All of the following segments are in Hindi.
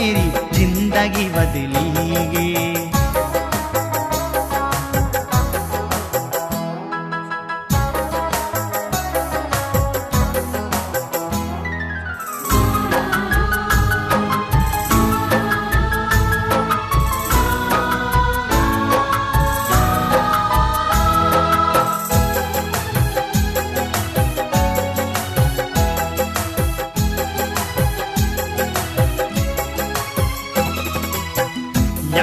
मेरी जिंदगी बदली गे।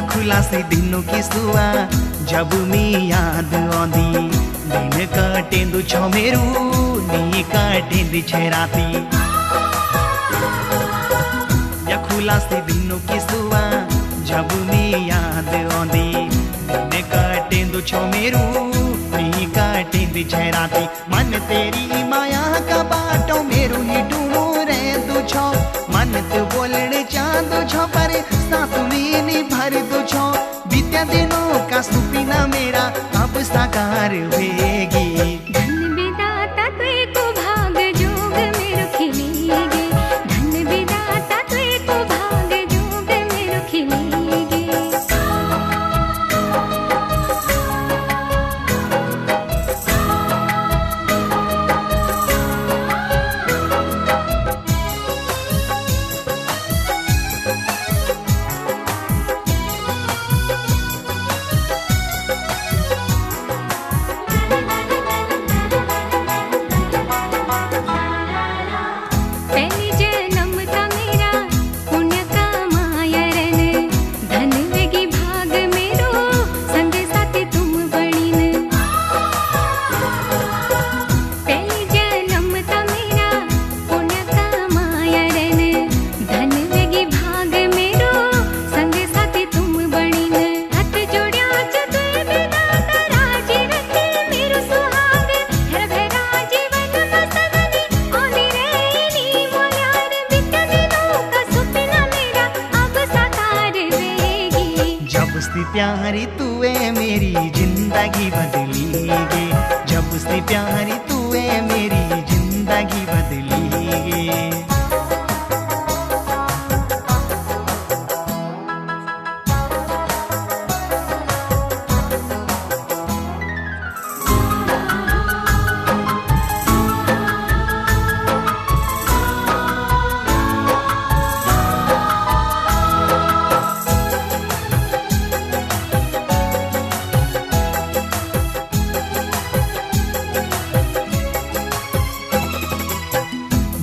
खुला से दिनों की सुआ जब मैं याद आंदी, दिन काटेंदु छो मेरू नी काटेंदी छे राती। या खुला से दिनों की सुआ जब मैं याद आंदी, दिन काटेंदु छो मेरू नी काटेंदी छे राती। मन तेरी माया का बाटो मेरू ही ढूंढू रे दू छो, मन तू बोलने चांदू छो पर साथ में नी भर दू छो। बीते दिनों का सुपना मेरा अब साकार होएगी। धन विधाता तुए को भाग जोग मेरो खिलेगे, धन विधाता तुए को भाग जोग मेरो खिलेगे। प्यारी तूए मेरी जिंदगी बदली गे, जब से प्यारी तूए मेरी जिंदगी बदली गे।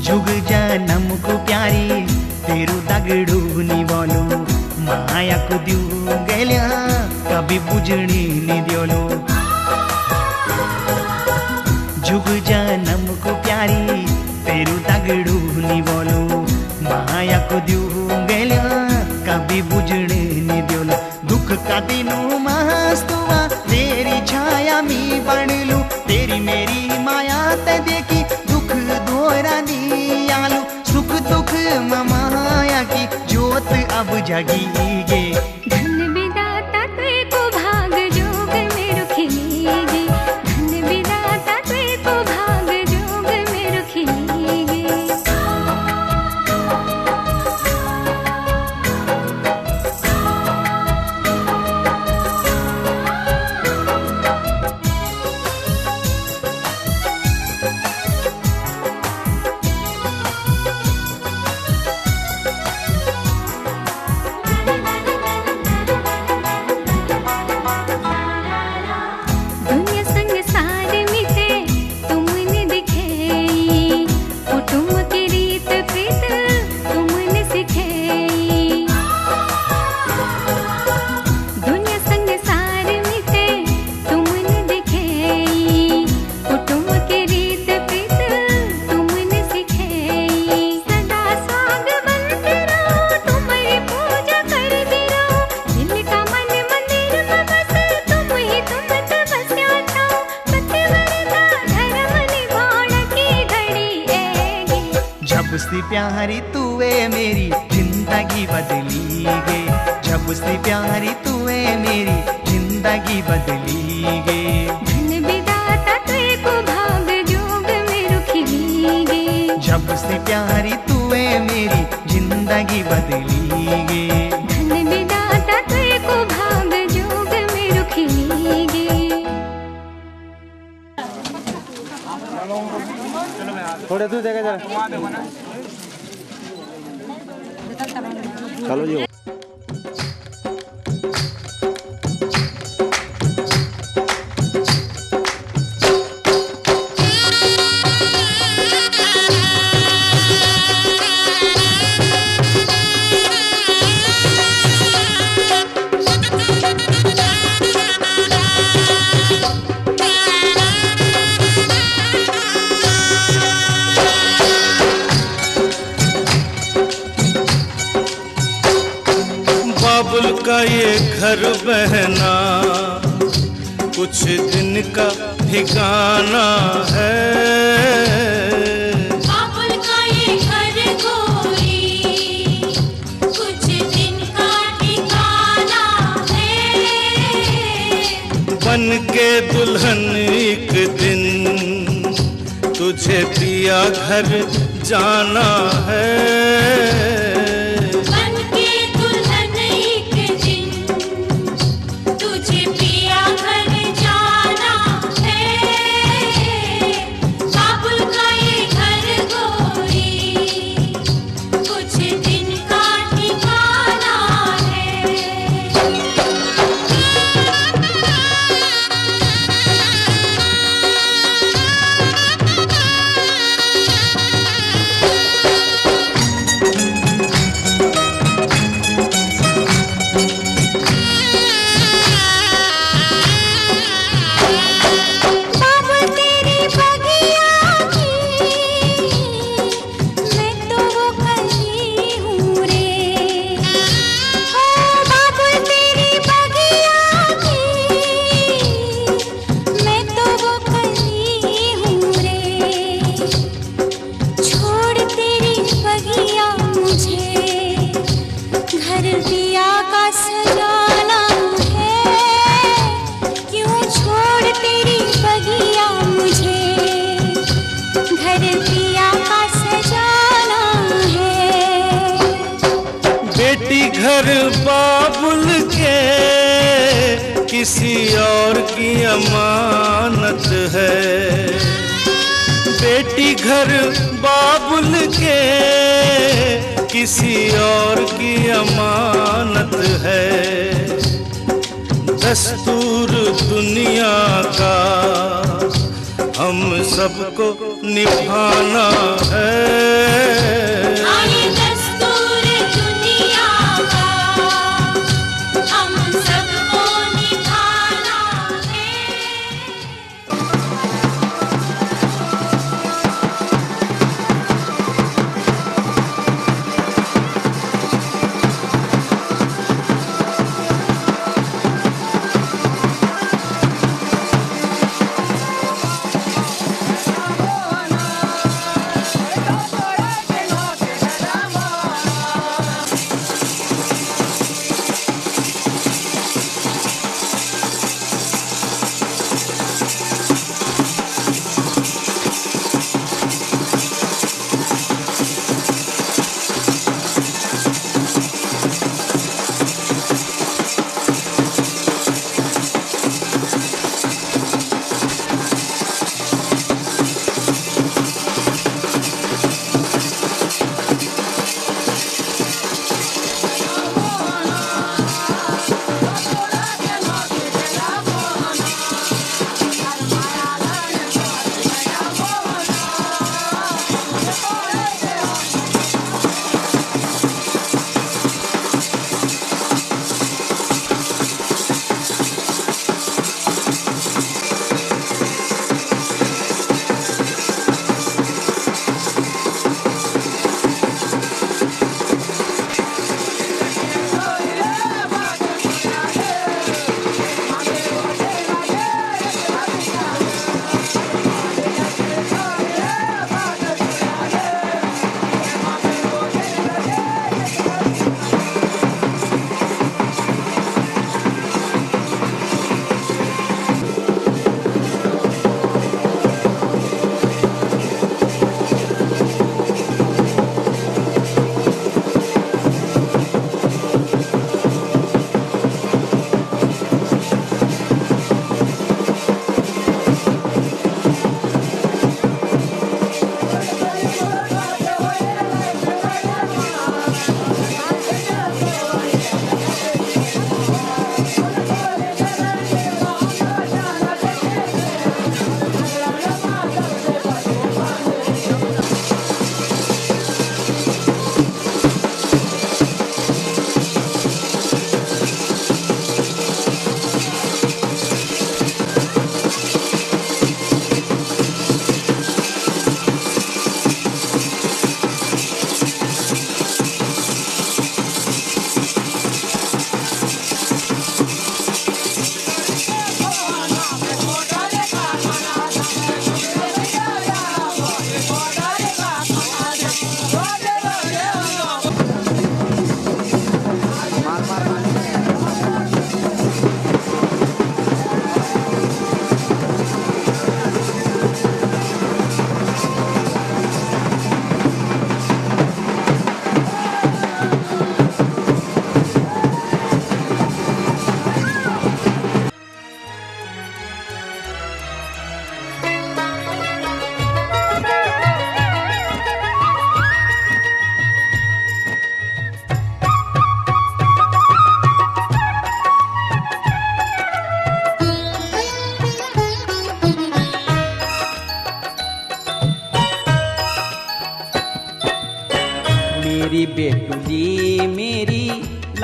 जुग जन्म को प्यारी तेरू दगड़ू नी बोलो, माया को दियो गेल्या कभी बुझनी नी दियोलो। जुग जन्म को प्यारी तेरू दगड़ू नी बोलो, माया को दियो गेल्या कभी बुझनी नी दियोलो। दुख का दिनों मस्तुआ तेरी छाया मी बन लूं, तेरी मेरी माया ते देखी दुख दोरा नी आलू। सुख दुख माया की जोत अब जगी गे। धन विधाता तुए को भाग जोग मेरो खिलेगे, धन विधाता तुए को भाग जोग मेरो खिलेगे। जब से प्यारी तूए मेरी जिंदगी बदली गे, जब से प्यारी तूए मेरी जिंदगी बदली गे। धन विधाता तुए को भाग जोग मेरो खिलेगे, जब से प्यारी तूए मेरी जिंदगी बदली गे। चलो जी। बाबुल का ये घर बहना कुछ दिन का ठिकाना है। बाबुल का ये घर गोरी कुछ दिन का ठिकाना है। बन के दुल्हन एक दिन तुझे पिया घर जाना है। घर बाबुल के किसी और की अमानत है। बेटी घर बाबुल के किसी और की अमानत है। दस्तूर दुनिया का हम सबको निभाना है।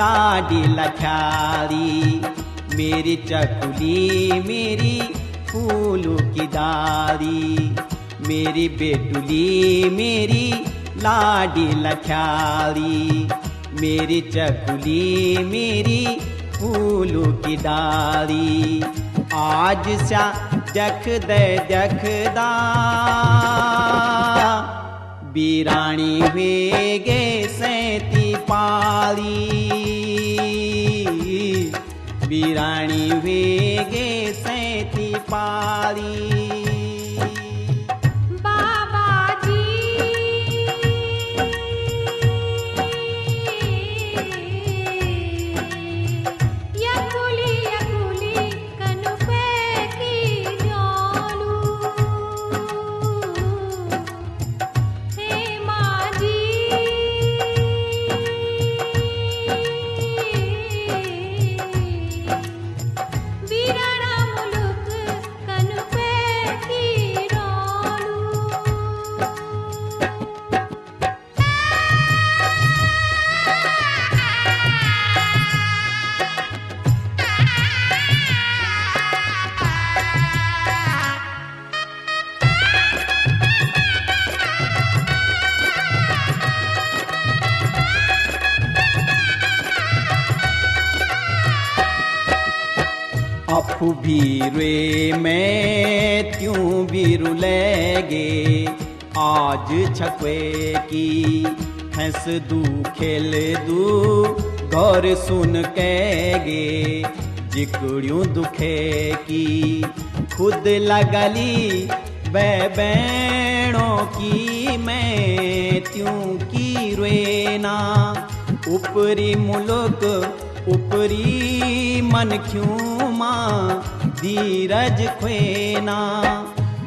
लाडी लख्याली, मेरी चकुली मेरी फूलों की डाली, मेरी बेटुली मेरी लाडी लख्याली, मेरी चकुली मेरी फूलों की डाली। आज सा जख दे जखदा बीराणी वेगे सैती पाली, बीराणी वेगे सैती पाली। अफू भीरे मैं त्यों भीरु लेगे, आज छकवे की हंस दू खेल दू घर सुन कैगे, जिकड़ियों दुखे की खुद लगली बैणों की मैं त्यों की रेना। ऊपरी मुल्क ऊपरी मन क्यों माँ धीरज ख्वेना,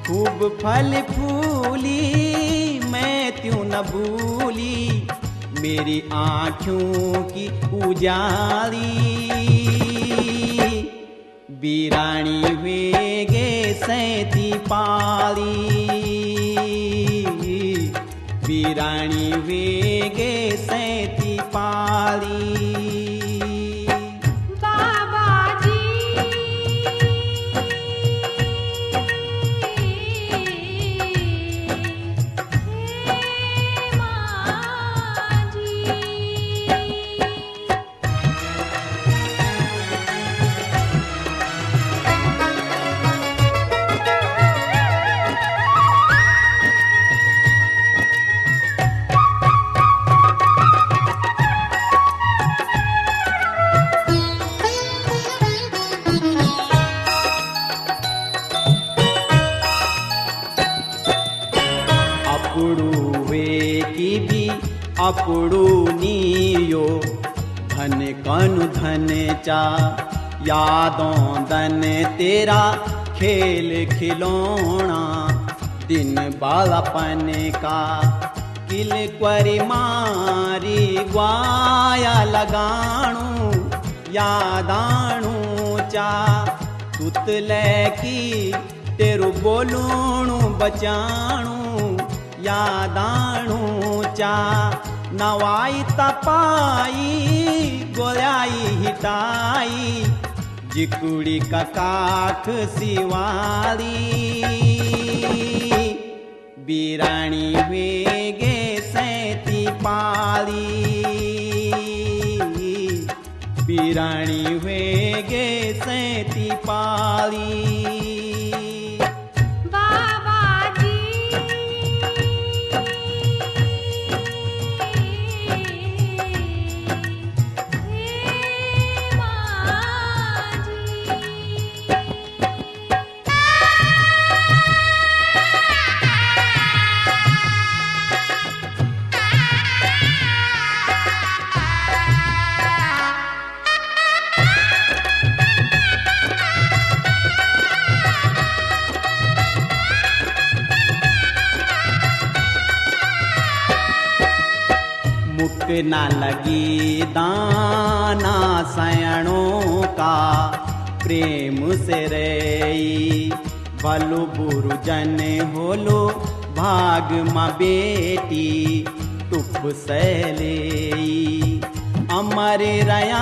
खूब फल फूली मैं त्यों न भूली, मेरी आँखों की उजाली। बीराणी वेगे सैती पाली, बीराणी वेगे सैती पाली। अपुड़ू नीयो धन कनु धन चा, यादों धन तेरा खेल खिलौना, दिन बालापन का किल क्वरी मारी ग्वाया लगाणू, यादाणू चा तुतले की तेरू बोलूणू बचाणू, यादाणू चा नवाई तपाई गोलाई हिटाई, जिकुड़ी का काख सिवाली। बीराणी वेगे सैती पाली, बीराणी वेगे सैती पाली। ना लगी दाना सयणों का, प्रेम से रही भलो बुरु जन होलो, भाग माँ बेटी टुप सैले अमर रया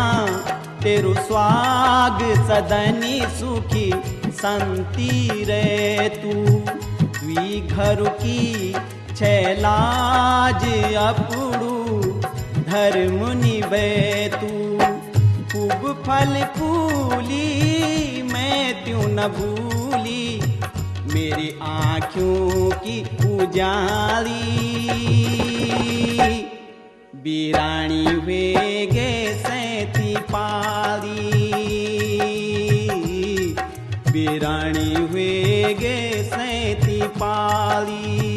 तेरु स्वाग सदनी सुखी संती रे तू वी घर की छैलाज अपुड़ू धर्म निभे तू खूब फल फूली मैं त्यों न भूली मेरी आँखों की उजाली बीरानी वेगे सैती पाली बीरानी वेगे सैती पाली